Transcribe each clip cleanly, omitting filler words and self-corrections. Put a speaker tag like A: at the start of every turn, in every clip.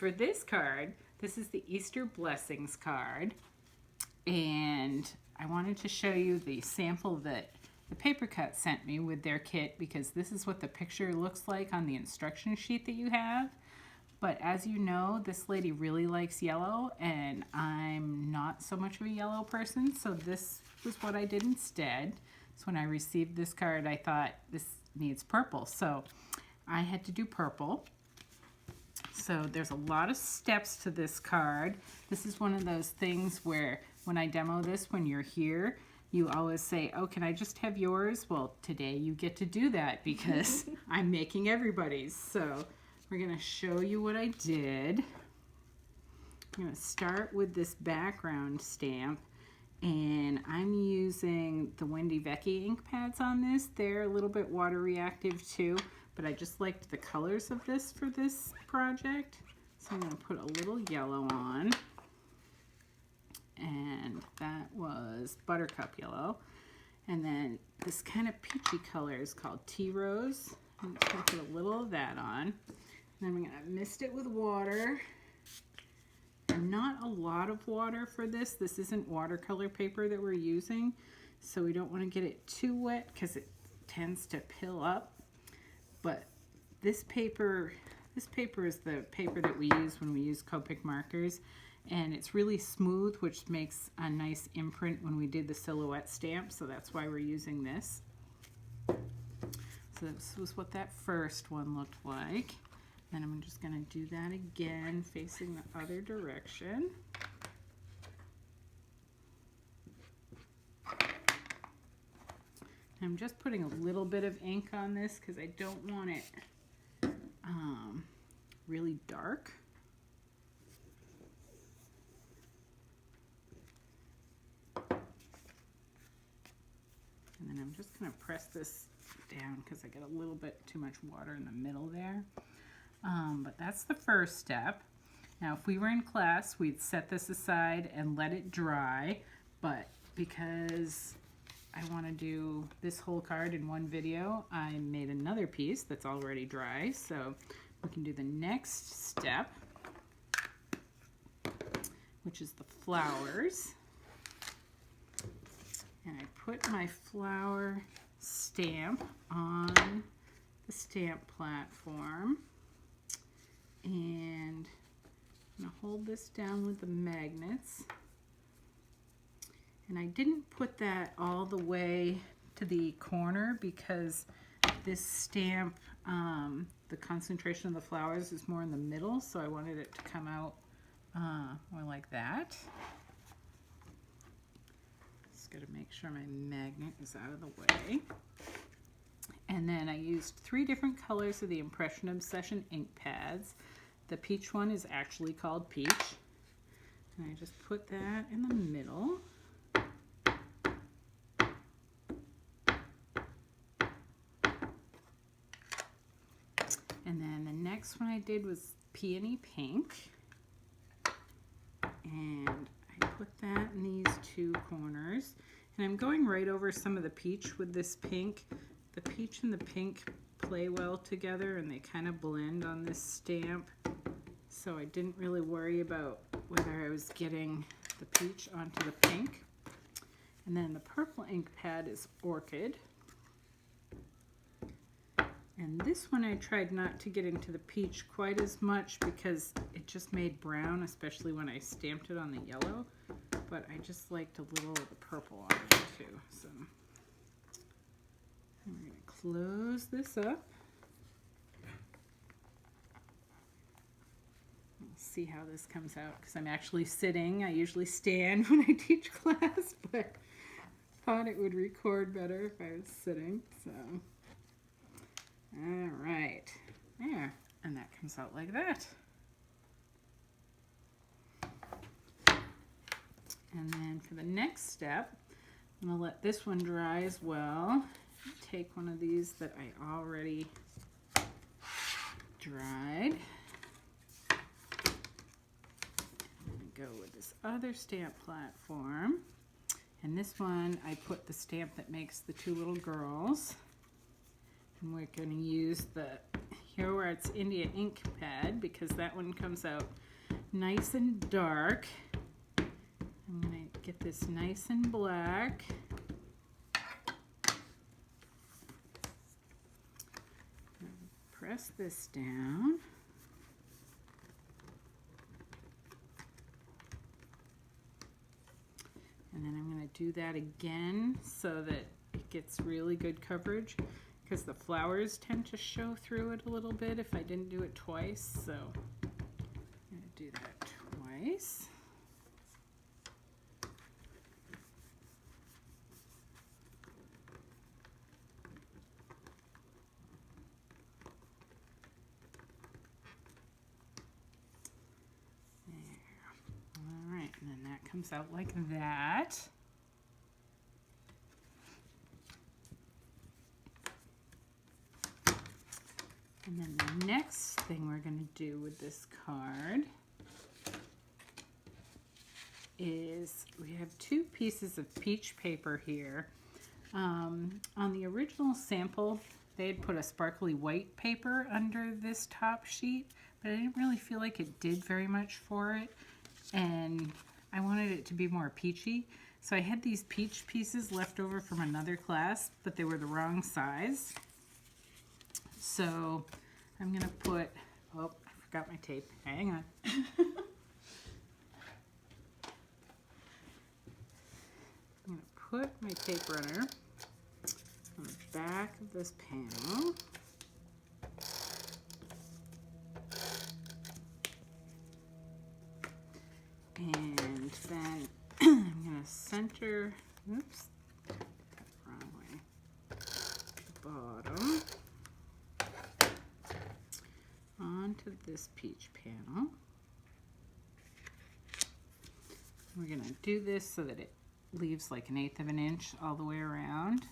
A: for this card, this is the Easter Blessings card, and I wanted to show you the sample that the Paper Cut sent me with their kit, because this is what the picture looks like on the instruction sheet that you have. But as you know, this lady really likes yellow, and I'm not so much of a yellow person, so this was what I did instead. So when I received this card, I thought this needs purple, so I had to do purple. So there's a lot of steps to this card. This is one of those things where when I demo this, when you're here, you always say, oh, can I just have yours? Well, today you get to do that because I'm making everybody's. So we're gonna show you what I did. I'm gonna start with this background stamp, and I'm using the Wendy Vecchi ink pads on this. They're a little bit water reactive too, but I just liked the colors of this for this project. So I'm gonna put a little yellow on, and that was Buttercup Yellow. And then this kind of peachy color is called Tea Rose. I'm just gonna put a little of that on. And then I'm gonna mist it with water. And not a lot of water for this. This isn't watercolor paper that we're using, so we don't want to get it too wet because it tends to pill up. But this paper is the paper that we use when we use Copic markers, and it's really smooth, which makes a nice imprint when we did the silhouette stamp, so that's why we're using this. So this was what that first one looked like. Then I'm just going to do that again, facing the other direction. I'm just putting a little bit of ink on this because I don't want it really dark. And then I'm just going to press this down because I get a little bit too much water in the middle there. But that's the first step. Now, if we were in class, we'd set this aside and let it dry, but because I want to do this whole card in one video, I made another piece that's already dry, so we can do the next step, which is the flowers. And I put my flower stamp on the stamp platform. And I'm going to hold this down with the magnets. And I didn't put that all the way to the corner because this stamp, the concentration of the flowers is more in the middle, so I wanted it to come out more like that. Just got to make sure my magnet is out of the way. And then I used 3 different colors of the Impression Obsession ink pads. The peach one is actually called Peach. And I just put that in the middle. And then the next one I did was Peony Pink. And I put that in these 2 corners. And I'm going right over some of the peach with this pink. The peach and the pink play well together, and they kind of blend on this stamp. So I didn't really worry about whether I was getting the peach onto the pink. And then the purple ink pad is Orchid. And this one I tried not to get into the peach quite as much because it just made brown, especially when I stamped it on the yellow. But I just liked a little of the purple on it too. So I'm going to close this up. We'll see how this comes out because I'm actually sitting. I usually stand when I teach class, but thought it would record better if I was sitting. So, all right, there, and that comes out like that. And then for the next step, I'm going to let this one dry as well. Take one of these that I already dried. And go with this other stamp platform. And this one, I put the stamp that makes the 2 little girls. And we're going to use the Hero Arts India ink pad because that one comes out nice and dark. I'm going to get this nice and black. Press this down. And then I'm going to do that again so that it gets really good coverage, because the flowers tend to show through it a little bit if I didn't do it twice. So I'm going to do that twice. And then that comes out like that. And then the next thing we're going to do with this card is we have two pieces of peach paper here. On the original sample, they had put a sparkly white paper under this top sheet, but I didn't really feel like it did very much for it. And I wanted it to be more peachy. So I had these peach pieces left over from another class, but they were the wrong size. So I'm going to put, oh, I forgot my tape. Hang on. I'm going to put my tape runner on the back of this panel. And then I'm going to center, oops, wrong way, the bottom onto this peach panel. We're going to do this so that it leaves like 1/8 of an inch all the way around.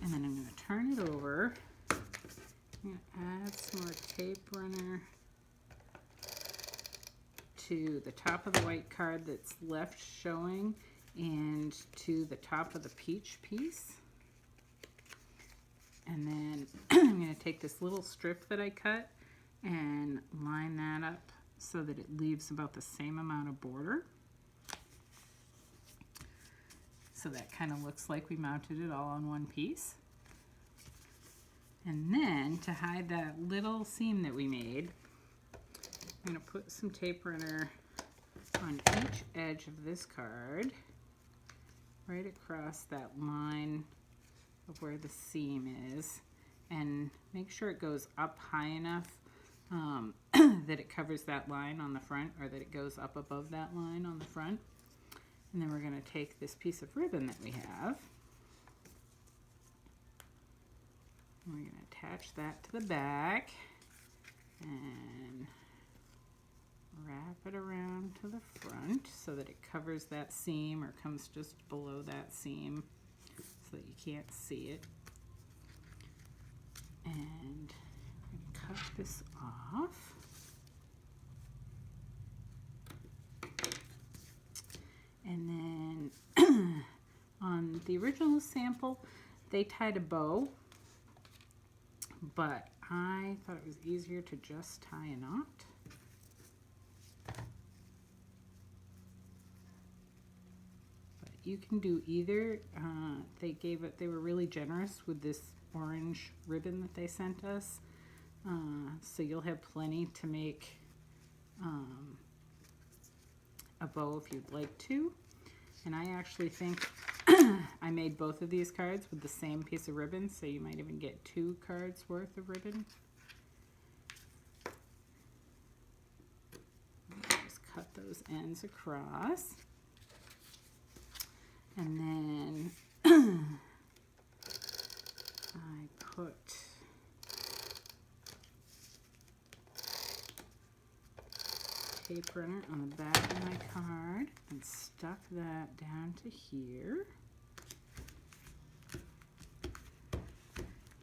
A: And then I'm going to turn it over. I'm going to add some more tape runner to the top of the white card that's left showing and to the top of the peach piece. And then I'm going to take this little strip that I cut and line that up so that it leaves about the same amount of border. So that kind of looks like we mounted it all on one piece. And then to hide that little seam that we made, I'm going to put some tape runner on each edge of this card, right across that line of where the seam is, and make sure it goes up high enough that it covers that line on the front, or that it goes up above that line on the front. And then we're going to take this piece of ribbon that we have, and we're going to attach that to the back and wrap it around to the front so that it covers that seam or comes just below that seam so that you can't see it. And cut this off. And then on the original sample, they tied a bow, but I thought it was easier to just tie a knot. But you can do either. They were really generous with this orange ribbon that they sent us. So you'll have plenty to make a bow if you'd like to. And I actually think I made both of these cards with the same piece of ribbon, so you might even get 2 cards worth of ribbon. Just cut those ends across. And then I put tape runner on the back of my card and stuck that down to here.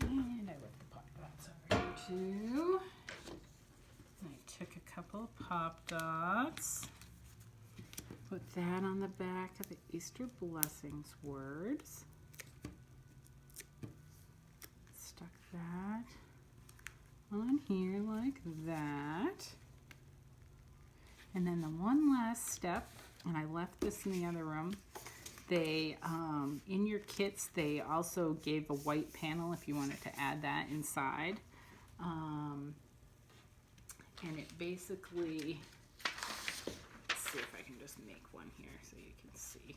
A: And I left the pop dots over here too. I took a couple of pop dots, put that on the back of the Easter Blessings words, stuck that on here like that. And then the one last step, and I left this in the other room, they, in your kits, they also gave a white panel if you wanted to add that inside. And it basically, let's see if I can just make one here so you can see.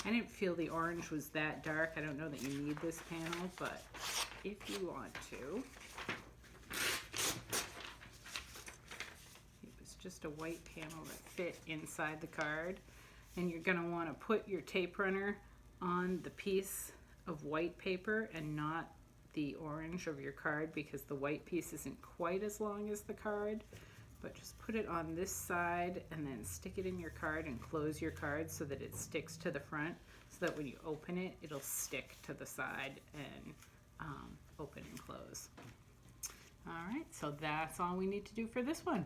A: I didn't feel the orange was that dark. I don't know that you need this panel, but if you want to. It was just a white panel that fit inside the card. And you're going to want to put your tape runner on the piece of white paper and not the orange of your card, because the white piece isn't quite as long as the card. But just put it on this side and then stick it in your card and close your card so that it sticks to the front, so that when you open it, it'll stick to the side and open and close. All right, so that's all we need to do for this one.